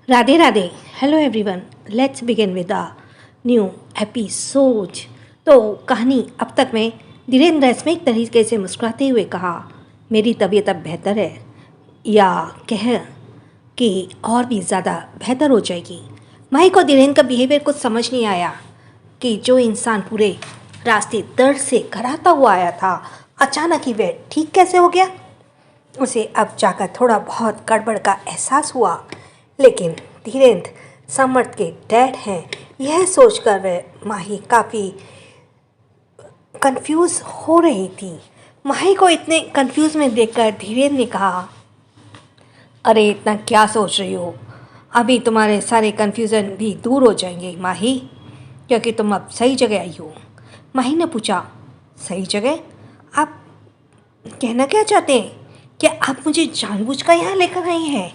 Radhe Radhe. Hello everyone, let's begin with a new episode. तो कहानी अब तक में धीरेन्द्र रश्मिक तरीके से मुस्कुराते हुए कहा, मेरी तबीयत अब बेहतर है, या कह कि और भी ज़्यादा बेहतर हो जाएगी। माही को धीरेन्द्र का बिहेवियर कुछ समझ नहीं आया कि जो इंसान पूरे रास्ते दर्द से कराता हुआ आया था, अचानक ही वह ठीक कैसे हो गया। उसे अब जाकर थोड़ा बहुत गड़बड़ का एहसास हुआ, लेकिन धीरेन्द्र समर्थ के डैड हैं, यह सोचकर वह माही काफ़ी कंफ्यूज हो रही थी। माही को इतने कंफ्यूज में देखकर धीरेन्द्र ने कहा, अरे इतना क्या सोच रही हो, अभी तुम्हारे सारे कंफ्यूजन भी दूर हो जाएंगे माही, क्योंकि तुम अब सही जगह आई हो। माही ने पूछा, सही जगह? आप कहना क्या चाहते हैं? क्या आप मुझे जानबूझकर यहाँ लेकर आए हैं?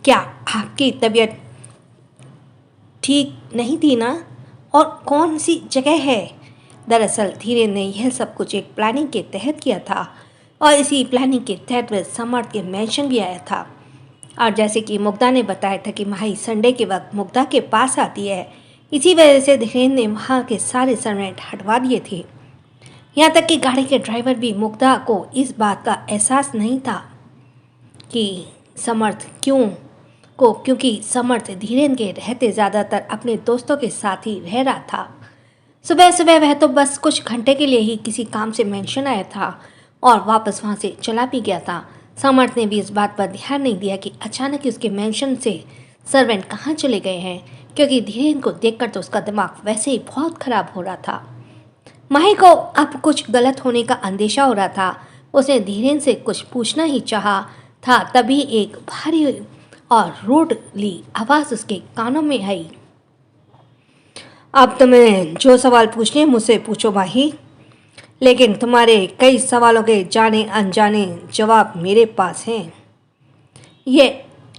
क्या आपकी तबीयत ठीक नहीं थी ना? और कौन सी जगह है? दरअसल धीरेन्द्र ने यह सब कुछ एक प्लानिंग के तहत किया था, और इसी प्लानिंग के तहत वह समर्थ के मेंशन भी आया था। और जैसे कि मुग्धा ने बताया था कि माही संडे के वक्त मुग्धा के पास आती है, इसी वजह से धीरेन्द्र ने वहाँ के सारे सर्वेंट हटवा दिए थे। यहाँ तक कि गाड़ी के ड्राइवर भी मुग्धा को इस बात का एहसास नहीं था कि समर्थ क्योंकि समर्थ धीरेन्द्र के रहते ज़्यादातर अपने दोस्तों के साथ ही रह रहा था। सुबह सुबह वह तो बस कुछ घंटे के लिए ही किसी काम से मेंशन आया था और वापस वहाँ से चला भी गया था। समर्थ ने भी इस बात पर ध्यान नहीं दिया कि अचानक उसके मेंशन से सर्वेंट कहाँ चले गए हैं, क्योंकि धीरेन्द्र को देखकर तो उसका दिमाग वैसे ही बहुत खराब हो रहा था। माही को अब कुछ गलत होने का अंदेशा हो रहा था। उसने धीरेन्द्र से कुछ पूछना ही चाहा था, तभी एक भारी और रूडली आवाज़ उसके कानों में आई, अब तुम्हें जो सवाल पूछने मुझसे पूछो माही, लेकिन तुम्हारे कई सवालों के जाने अनजाने जवाब मेरे पास हैं। ये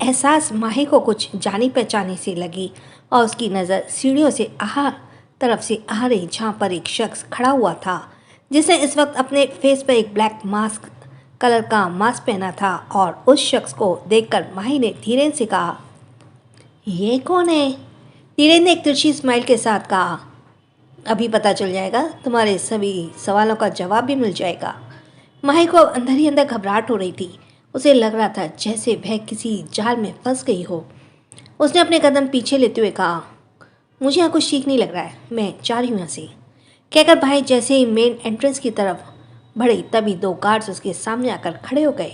एहसास माही को कुछ जानी पहचानी सी लगी और उसकी नज़र सीढ़ियों से तरफ से आ रही, जहाँ पर एक शख्स खड़ा हुआ था, जिसने इस वक्त अपने फेस पर एक ब्लैक मास्क कलर का मास्क पहना था। और उस शख्स को देखकर माही ने धीरेन्द्र से कहा, ये कौन है? धीरेन्द्र ने एक तिरछी स्माइल के साथ कहा, अभी पता चल जाएगा, तुम्हारे सभी सवालों का जवाब भी मिल जाएगा। माही को अंदर ही अंदर घबराहट हो रही थी। उसे लग रहा था जैसे वह किसी जाल में फंस गई हो। उसने अपने कदम पीछे लेते हुए कहा, मुझे यहाँ कुछ ठीक नहीं लग रहा है, मैं जा रही हूँ यहाँ से। कहकर भाई जैसे ही मेन एंट्रेंस की तरफ बढ़े, तभी दो गार्ड्स उसके सामने आकर खड़े हो गए।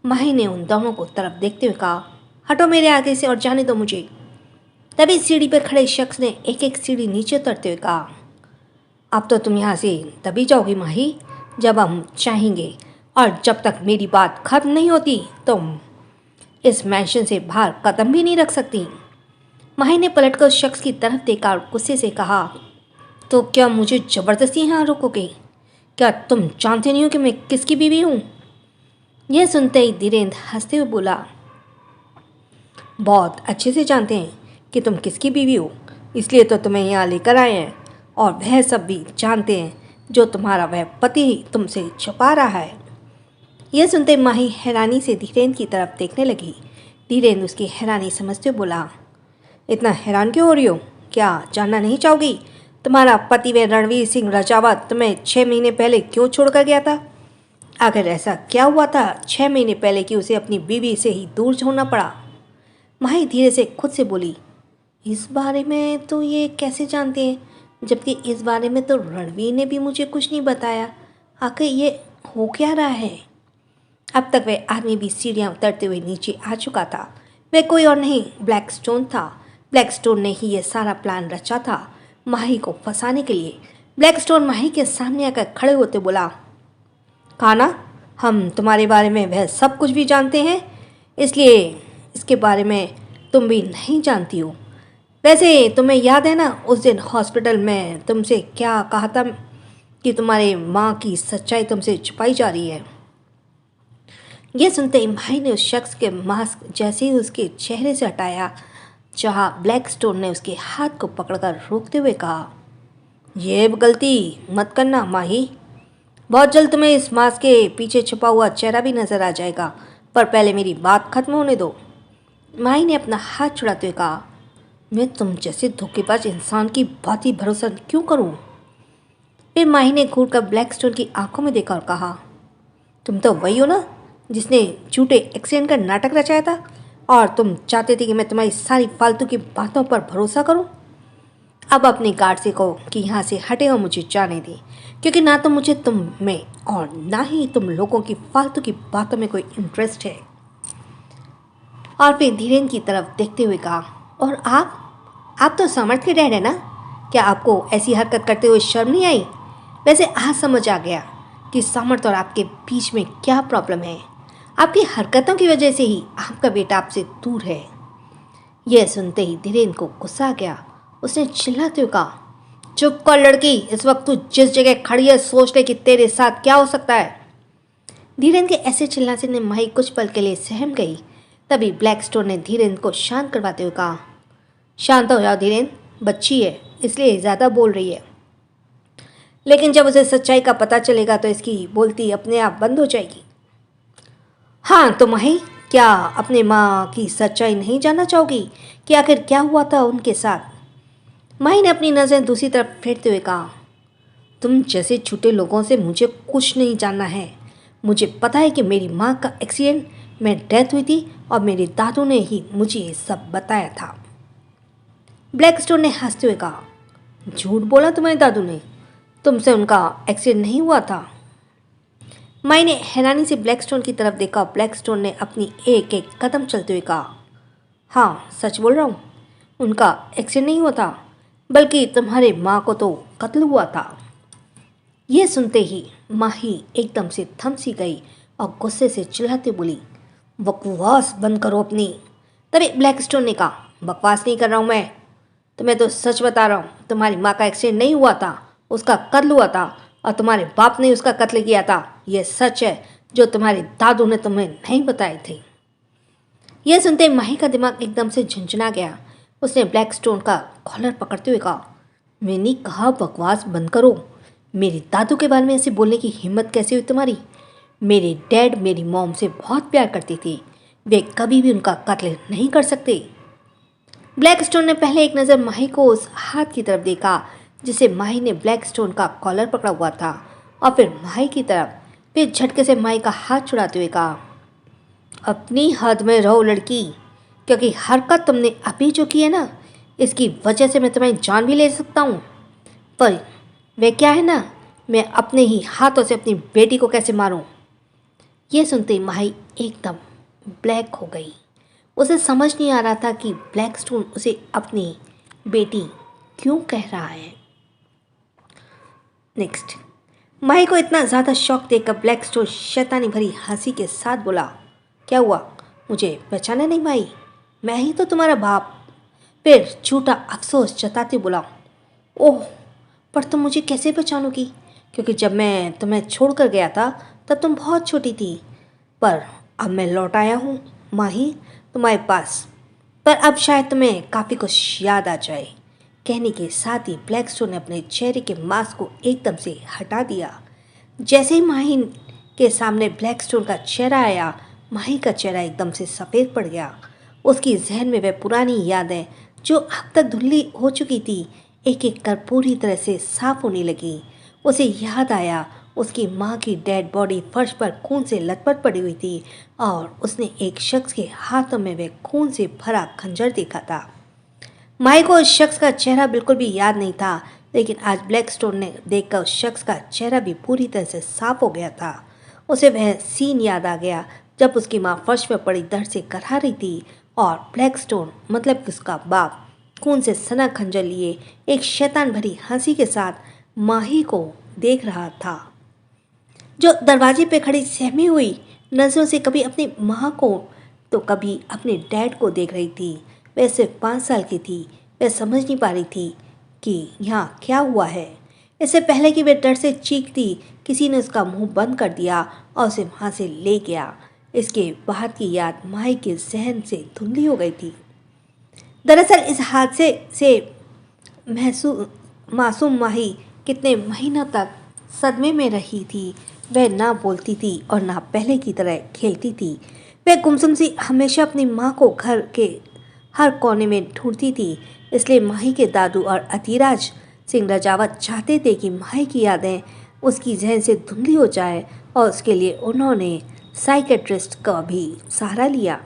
माही ने उन दोनों को तरफ देखते हुए कहा, हटो मेरे आगे से और जाने दो मुझे। तभी सीढ़ी पर खड़े शख्स ने एक एक सीढ़ी नीचे उतरते हुए कहा, अब तो तुम यहाँ से तभी जाओगी माही जब हम चाहेंगे, और जब तक मेरी बात खत्म नहीं होती तुम इस मैंशन से बाहर कदम भी नहीं रख सकती। माही ने पलटकर उस शख्स की तरफ देखा और गुस्से से कहा, तो क्या मुझे ज़बरदस्ती यहाँ रोकोगे? क्या तुम जानते नहीं हो कि मैं किसकी बीवी हूँ? यह सुनते ही धीरेन्द्र हंसते हुए बोला, बहुत अच्छे से जानते हैं कि तुम किसकी बीवी हो, इसलिए तो तुम्हें यहाँ लेकर आए हैं, और वह सब भी जानते हैं जो तुम्हारा वह पति तुमसे छुपा रहा है। यह सुनते माही हैरानी से धीरेन्द्र की तरफ देखने लगी। धीरेन्द्र उसकी हैरानी समझते बोला, इतना हैरान क्यों हो रही हो? क्या जानना नहीं चाहोगी तुम्हारा पति वह रणवीर सिंह रजावत तुम्हें 6 महीने पहले क्यों छोड़कर गया था? आखिर ऐसा क्या हुआ था 6 महीने पहले कि उसे अपनी बीवी से ही दूर छोड़ना पड़ा? माही धीरे से खुद से बोली, इस बारे में तो ये कैसे जानते हैं, जबकि इस बारे में तो रणवीर ने भी मुझे कुछ नहीं बताया। आखिर ये हो क्या रहा है? अब तक वह आदमी भी सीढ़ियाँ उतरते हुए नीचे आ चुका था। वह कोई और नहीं, ब्लैक स्टोन था। ब्लैक स्टोन ने ही यह सारा प्लान रचा था माही को फंसाने के लिए। ब्लैक स्टोन माही के सामने आकर खड़े होते बोला, खाना, हम तुम्हारे बारे में वह सब कुछ भी जानते हैं, इसलिए इसके बारे में तुम भी नहीं जानती हो। वैसे तुम्हें याद है ना उस दिन हॉस्पिटल में तुमसे क्या कहा था कि तुम्हारे माँ की सच्चाई तुमसे छुपाई जा रही है? यह सुनते ही माही ने उस शख्स के मास्क जैसे ही उसके चेहरे से हटाया, जहाँ ब्लैक स्टोन ने उसके हाथ को पकड़कर रोकते हुए कहा, ये गलती मत करना माही, बहुत जल्द तुम्हें इस मास्क के पीछे छुपा हुआ चेहरा भी नजर आ जाएगा, पर पहले मेरी बात खत्म होने दो। माही ने अपना हाथ छुड़ाते हुए कहा, मैं तुम जैसे धोखेबाज इंसान की बात ही भरोसा क्यों करूं? फिर माही ने घूर कर ब्लैकस्टोन की आंखों में देखा और कहा, तुम तो वही हो ना जिसने झूठे एक्सीडेंट का नाटक रचाया था, और तुम चाहते थे कि मैं तुम्हारी सारी फालतू की बातों पर भरोसा करूं। अब अपने गार्ड से कहो कि यहाँ से हटे और मुझे जाने दें, क्योंकि ना तो मुझे तुम में और ना ही तुम लोगों की फालतू की बातों में कोई इंटरेस्ट है। और फिर धीरेन की तरफ देखते हुए कहा, और आप तो समर्थ के डैड है ना? क्या आपको ऐसी हरकत करते हुए शर्म नहीं आई? वैसे आज समझ आ गया कि समर्थ और आपके बीच में क्या प्रॉब्लम है। आपकी हरकतों की वजह से ही आपका बेटा आपसे दूर है। यह सुनते ही धीरेन को गुस्सा आ गया। उसने चिल्लाते हुए कहा, चुप कर लड़की, इस वक्त तू जिस जगह खड़ी है सोच ले कि तेरे साथ क्या हो सकता है। धीरेन के ऐसे चिल्लाने से माही कुछ पल के लिए सहम गई। तभी ब्लैकस्टोन ने धीरेन को शांत करवाते हुए कहा, शांत हो जाओ धीरेन, बच्ची है इसलिए ज़्यादा बोल रही है, लेकिन जब उसे सच्चाई का पता चलेगा तो इसकी बोलती अपने आप बंद हो जाएगी। हाँ तो माही, क्या अपने माँ की सच्चाई नहीं जानना चाहोगी कि आखिर क्या हुआ था उनके साथ? माही ने अपनी नज़रें दूसरी तरफ फेरते हुए कहा, तुम जैसे झूठे लोगों से मुझे कुछ नहीं जानना है। मुझे पता है कि मेरी माँ का एक्सीडेंट में डेथ हुई थी और मेरे दादू ने ही मुझे ये सब बताया था। ब्लैकस्टोन ने हंसते हुए कहा, झूठ बोला तुम्हारे दादू ने? तुमसे उनका एक्सीडेंट नहीं हुआ था? माई ने हैरानी से ब्लैकस्टोन की तरफ देखा। ब्लैकस्टोन ने अपनी एक एक कदम चलते हुए कहा, हाँ सच बोल रहा हूँ, उनका एक्सीडेंट नहीं हुआ था, बल्कि तुम्हारे माँ को तो कत्ल हुआ था। यह सुनते ही माही एकदम से थम सी गई और गुस्से से चिल्लाते बोली, बकवास बंद करो अपनी। तभी ब्लैकस्टोन ने कहा, बकवास नहीं कर रहा हूँ तुम्हें तो सच बता रहा हूँ। तुम्हारी माँ का एक्सीडेंट नहीं हुआ था, उसका कत्ल हुआ था, और तुम्हारे बाप ने उसका कत्ल किया था। यह सच है जो तुम्हारे दादू ने तुम्हें नहीं बताए थे। यह सुनते माही का दिमाग एकदम से झंझना गया। उसने ब्लैकस्टोन का कॉलर पकड़ते हुए कहा, मैंने कहा बकवास बंद करो। मेरे दादू के बारे में ऐसे बोलने की हिम्मत कैसे हुई तुम्हारी? मेरे डैड मेरी मॉम से बहुत प्यार करते थे, वे कभी भी उनका कत्ल नहीं कर सकते। ब्लैकस्टोन ने पहले एक नज़र माही को उस हाथ की तरफ देखा जिसे माही ने ब्लैकस्टोन का कॉलर पकड़ा हुआ था, और फिर माही की तरफ, फिर झटके से माही का हाथ छुड़ाते हुए कहा, अपनी हद में रहो लड़की, क्योंकि हरकत तुमने अभी जो की है ना, इसकी वजह से मैं तुम्हारी जान भी ले सकता हूँ। पर वे क्या है ना, मैं अपने ही हाथों से अपनी बेटी को कैसे मारूं? यह सुनते ही माही एकदम ब्लैक हो गई। उसे समझ नहीं आ रहा था कि ब्लैकस्टोन उसे अपनी बेटी क्यों कह रहा है। नेक्स्ट, माही को इतना ज़्यादा शौक देखकर ब्लैकस्टोन शैतानी भरी हंसी के साथ बोला, क्या हुआ, मुझे पहचाना नहीं माही? मैं ही तो तुम्हारा बाप। फिर झूठा अफसोस जताते बोला, ओह, पर तुम मुझे कैसे पहचानोगी? क्योंकि जब मैं तुम्हें छोड़कर गया था तब तुम बहुत छोटी थी, पर अब मैं लौट आया हूँ माही तुम्हारे पास, पर अब शायद तुम्हें काफ़ी कुछ याद आ जाए। कहने के साथ ही ब्लैकस्टोन ने अपने चेहरे के मास्क को एकदम से हटा दिया। जैसे ही माही के सामने ब्लैकस्टोन का चेहरा आया, माही का चेहरा एकदम से सफ़ेद पड़ गया। उसकी जहन में वह पुरानी यादें जो अब तक धुंधली हो चुकी थी, एक एक कर पूरी तरह से साफ होने लगी। उसे याद आया उसकी माँ की डेड बॉडी फर्श पर खून से लथपथ पड़ी हुई थी, और उसने एक शख्स के हाथों में वह खून से भरा खंजर देखा था। माही को उस शख्स का चेहरा बिल्कुल भी याद नहीं था, लेकिन आज ब्लैकस्टोन ने देखकर उस शख्स का चेहरा भी पूरी तरह से साफ हो गया था। उसे वह सीन याद आ गया जब उसकी माँ फर्श पर पड़ी दर्द से करहा रही थी, और ब्लैकस्टोन मतलब उसका बाप खून से सना खंजर लिए एक शैतान भरी हंसी के साथ माही को देख रहा था, जो दरवाजे पे खड़ी सहमी हुई नज़रों से कभी अपनी माँ को तो कभी अपने डैड को देख रही थी। वह सिर्फ 5 साल की थी। वह समझ नहीं पा रही थी कि यहाँ क्या हुआ है। इससे पहले कि वह डर से चीखती, किसी ने उसका मुंह बंद कर दिया और उसे वहाँ से ले गया। इसके बाद की याद माही के जहन से धुंधली हो गई थी। दरअसल इस हादसे से मासूम माही कितने महीनों तक सदमे में रही थी। वह ना बोलती थी और ना पहले की तरह खेलती थी। वह गुमसुम सी हमेशा अपनी माँ को घर के हर कोने में ढूंढती थी। इसलिए माही के दादू और अतिराज सिंह रजावत चाहते थे कि माही की यादें उसकी जहन से धुंधली हो जाए और उसके लिए उन्होंने साइकेट्रिस्ट का भी सहारा लिया,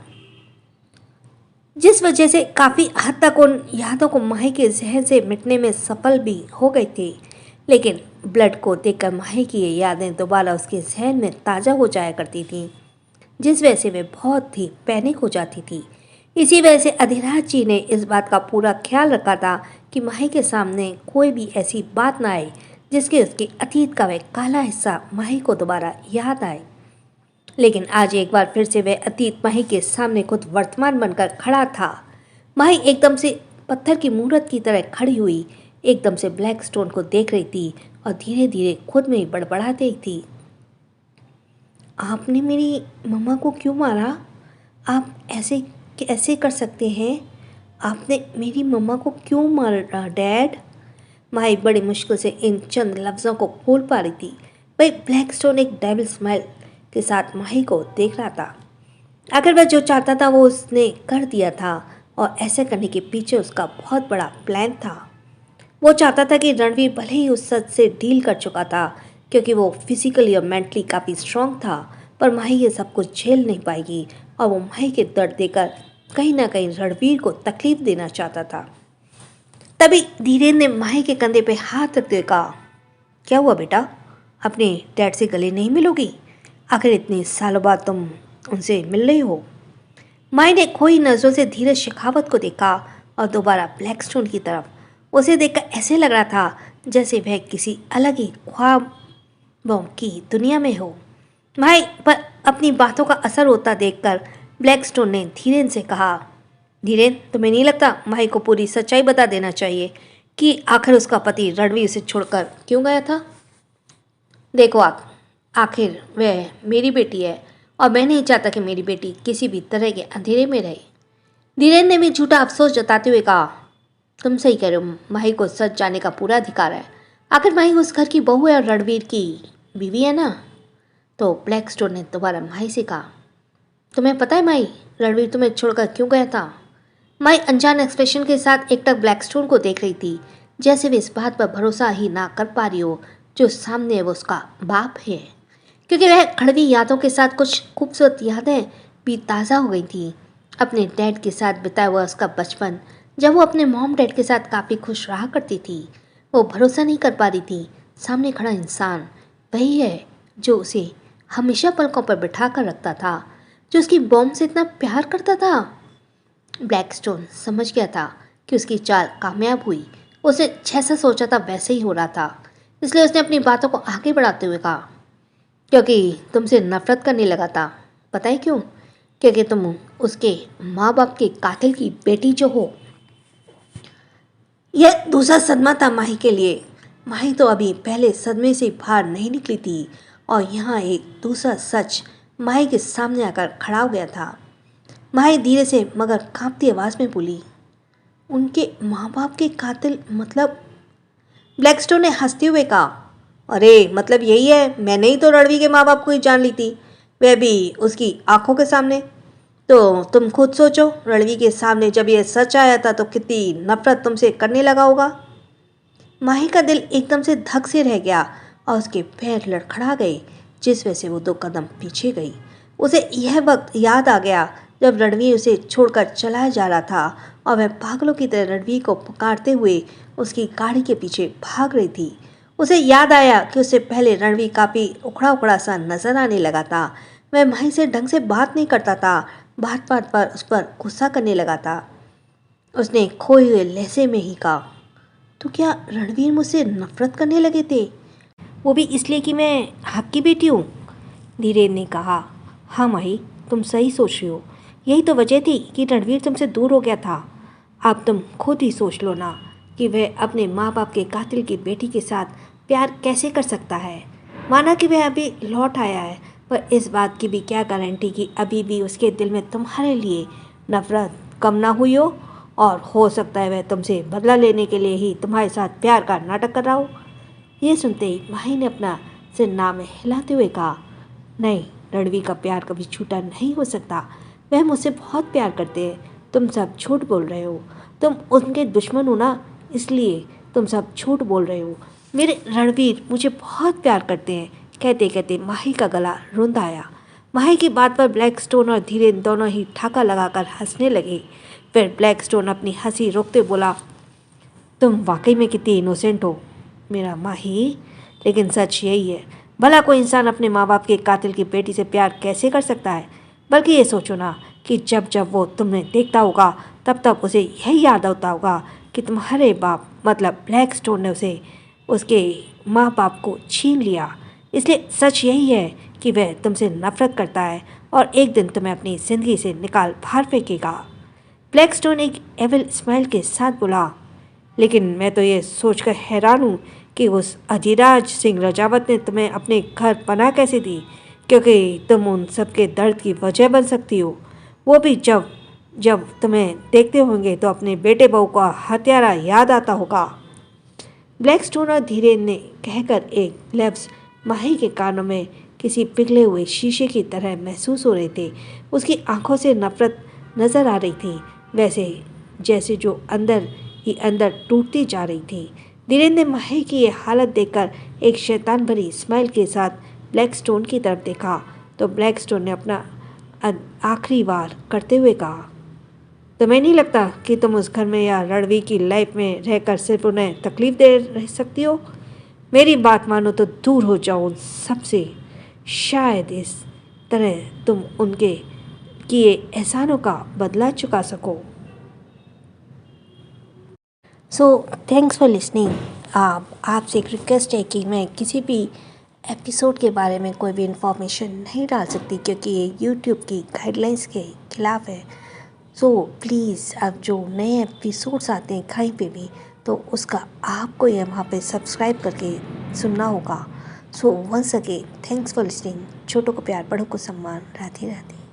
जिस वजह से काफ़ी हद तक उन यादों को माही के जहन से मिटने में सफल भी हो गए थे। लेकिन ब्लड को देखकर माही की ये यादें दोबारा उसके जहन में ताज़ा हो जाया करती थीं, जिस वजह से वे बहुत ही पैनिक हो जाती थी। इसी वजह से अधिराज जी ने इस बात का पूरा ख्याल रखा था कि माही के सामने कोई भी ऐसी बात ना आए जिसके उसके अतीत का वह काला हिस्सा माही को दोबारा याद आए। लेकिन आज एक बार फिर से वह अतीत माही के सामने खुद वर्तमान बनकर खड़ा था। माही एकदम से पत्थर की मूर्त की तरह खड़ी हुई, एकदम से ब्लैक स्टोन को देख रही थी और धीरे धीरे खुद में ही बड़बड़ा रही थी। आपने मेरी मम्मा को क्यों मारा? आप ऐसे कैसे कर सकते हैं? आपने मेरी मम्मा को क्यों मारा डैड? माही बड़ी मुश्किल से इन चंद लफ्ज़ों को बोल पा रही थी। वही ब्लैक स्टोन एक डेविल स्माइल के साथ माही को देख रहा था। आखिर वह जो चाहता था वो उसने कर दिया था और ऐसा करने के पीछे उसका बहुत बड़ा प्लान था। वो चाहता था कि रणवीर भले ही उस सच से डील कर चुका था क्योंकि वो फिजिकली और मेंटली काफ़ी स्ट्रांग था, पर माही ये सब कुछ झेल नहीं पाएगी और वो माही के दर्द देकर कहीं ना कहीं रणवीर को तकलीफ देना चाहता था। तभी धीरेन्द्र ने माही के कंधे पे हाथ रखते हुए कहा, क्या हुआ बेटा? अपने डैड से गले नहीं मिलोगी? आखिर इतने सालों बाद तुम उनसे मिल रही हो। माही ने खोई नजरों से धीरज शेखावत को देखा और दोबारा ब्लैकस्टोन की तरफ। उसे देखकर ऐसे लग रहा था जैसे वह किसी अलग ही ख्वाबों की दुनिया में हो। माही पर अपनी बातों का असर होता देखकर ब्लैकस्टोन ने धीरेन्द्र से कहा, धीरेन्द्र, तुम्हें नहीं लगता माही को पूरी सच्चाई बता देना चाहिए कि आखिर उसका पति रणवीर से छोड़कर क्यों गया था? देखो आखिर वह मेरी बेटी है और मैं नहीं चाहता कि मेरी बेटी किसी भी तरह के अंधेरे में रहे। धीरेन्द्र ने भी झूठा अफसोस जताते हुए कहा, तुम सही कह रहे हो, माही को सच जानने का पूरा अधिकार है। आखिर माही उस घर की बहू है और रणवीर की बीवी है ना। तो ब्लैकस्टोन ने दोबारा माही से कहा, तुम्हें पता है माही, रणवीर तुम्हें छोड़कर क्यों गया था? माही अनजान एक्सप्रेशन के साथ एकटक ब्लैकस्टोन को देख रही थी, जैसे वे इस बात पर भरोसा ही ना कर पा रही हो जो सामने वो उसका बाप है, क्योंकि वह कड़वी यादों के साथ कुछ खूबसूरत यादें भी ताज़ा हो गई थी। अपने डैड के साथ बिताया हुआ उसका बचपन, जब वो अपने मॉम डैड के साथ काफ़ी खुश रहा करती थी। वो भरोसा नहीं कर पा रही थी सामने खड़ा इंसान वही है जो उसे हमेशा पलकों पर बिठा कर रखता था, जो उसकी बॉम्ब से इतना प्यार करता था। ब्लैकस्टोन समझ गया था कि उसकी चाल कामयाब हुई। उसे जैसा सोचा था वैसे ही हो रहा था, इसलिए उसने अपनी बातों को आगे बढ़ाते हुए कहा, क्योंकि तुमसे नफरत करने लगा था। पता है क्यों? क्योंकि तुम उसके माँ बाप के कातिल की बेटी जो हो। यह दूसरा सदमा था माही के लिए। माही तो अभी पहले सदमे से बाहर नहीं निकली थी और यहाँ एक दूसरा सच माही के सामने आकर खड़ा हो गया था। माही धीरे से मगर कांपती आवाज़ में बोली, उनके माँ बाप के कातिल मतलब? ब्लैकस्टोन ने हंसते हुए कहा, अरे मतलब यही है, मैंने ही तो रणवीर के माँ बाप को ही जान ली थी, वह भी उसकी आंखों के सामने। तो तुम खुद सोचो, रणवीर के सामने जब यह सच आया था तो कितनी नफरत तुमसे करने लगा होगा। माही का दिल एकदम से धक से रह गया और उसके पैर लड़खड़ा गए, जिस वजह से वो 2 कदम पीछे गई। उसे यह वक्त याद आ गया जब रणवीर उसे छोड़कर चला जा रहा था और वह पागलों की तरह रणवीर को पुकारते हुए उसकी गाड़ी के पीछे भाग रही थी। उसे याद आया कि उससे पहले रणवीर काफ़ी उखड़ा उखड़ा सा नजर आने लगा था। वह माही से ढंग से बात नहीं करता था, बात बात पर उस पर गुस्सा करने लगा था। उसने खोए हुए लहजे में ही कहा, तो क्या रणवीर मुझसे नफरत करने लगे थे? वो भी इसलिए कि मैं आपकी बेटी हूँ? धीरेन्द्र ने कहा, हाँ माही, तुम सही सोच रही हो। यही तो वजह थी कि रणवीर तुमसे दूर हो गया था। अब तुम खुद ही सोच लो ना कि वह अपने माँ बाप के कातिल की बेटी के साथ प्यार कैसे कर सकता है। माना कि वह अभी लौट आया है, पर इस बात की भी क्या गारंटी कि अभी भी उसके दिल में तुम्हारे लिए नफरत कम ना हुई हो, और हो सकता है वह तुमसे बदला लेने के लिए ही तुम्हारे साथ प्यार का नाटक कर रहा हो। ये सुनते ही माही ने अपना सिर ना में हिलाते हुए कहा, नहीं रणवीर का प्यार कभी झूठा नहीं हो सकता। वह मुझसे बहुत प्यार करते हैं। तुम सब झूठ बोल रहे हो। तुम उनके दुश्मन हो ना, इसलिए तुम सब झूठ बोल रहे हो। मेरे रणवीर मुझे बहुत प्यार करते हैं। कहते कहते माही का गला रुंध आया। माही की बात पर ब्लैकस्टोन और धीरेन दोनों ही ठाका लगाकर हंसने लगे। फिर ब्लैकस्टोन अपनी हंसी रोकते बोला, तुम वाकई में कितनी इनोसेंट हो मेरा माही। लेकिन सच यही है, भला कोई इंसान अपने माँ बाप के कातिल की बेटी से प्यार कैसे कर सकता है। बल्कि ये सोचो ना कि जब जब वो तुम्हें देखता होगा तब तब उसे यही याद होता होगा कि तुम्हारे बाप मतलब ब्लैकस्टोन ने उसे उसके माँ बाप को छीन लिया। इसलिए सच यही है कि वह तुमसे नफरत करता है और एक दिन तुम्हें अपनी ज़िंदगी से निकाल बाहर फेंकेगा। ब्लैकस्टोन एक एविल स्माइल के साथ बोला, लेकिन मैं तो ये सोचकर हैरान हूँ कि उस अधिराज सिंह रजावत ने तुम्हें अपने घर पनाह कैसे दी, क्योंकि तुम उन सबके दर्द की वजह बन सकती हो। वो भी जब जब तुम्हें देखते होंगे तो अपने बेटे बहू का हत्यारा याद आता होगा। ब्लैकस्टोन और धीरेन ने कहकर एक लफ्ज़ माही के कानों में किसी पिघले हुए शीशे की तरह महसूस हो रहे थे। उसकी आंखों से नफरत नजर आ रही थी, वैसे जैसे जो अंदर ही अंदर टूटती जा रही थी। धीरेन ने माही की ये हालत देखकर एक शैतान भरी स्माइल के साथ ब्लैकस्टोन की तरफ देखा तो ब्लैकस्टोन ने अपना आखिरी वार करते हुए कहा, तुम्हें नहीं लगता कि तुम उस घर में या रणवीर की लाइफ में रहकर सिर्फ उन्हें तकलीफ दे रह सकती हो। मेरी बात मानो तो दूर हो जाओ उन सबसे। शायद इस तरह तुम उनके किए एहसानों का बदला चुका सको। So thanks for listening. आपसे एक रिक्वेस्ट है कि मैं किसी भी एपिसोड के बारे में कोई भी इंफॉर्मेशन नहीं डाल सकती, क्योंकि ये यूट्यूब की गाइडलाइंस के खिलाफ़ है। सो प्लीज़ अब जो नए एपिसोड्स आते हैं कहीं पे भी, तो उसका आपको ये वहाँ पे सब्सक्राइब करके सुनना होगा। So once again thanks for listening. छोटों को प्यार, बड़ों को सम्मान। राधे राधे।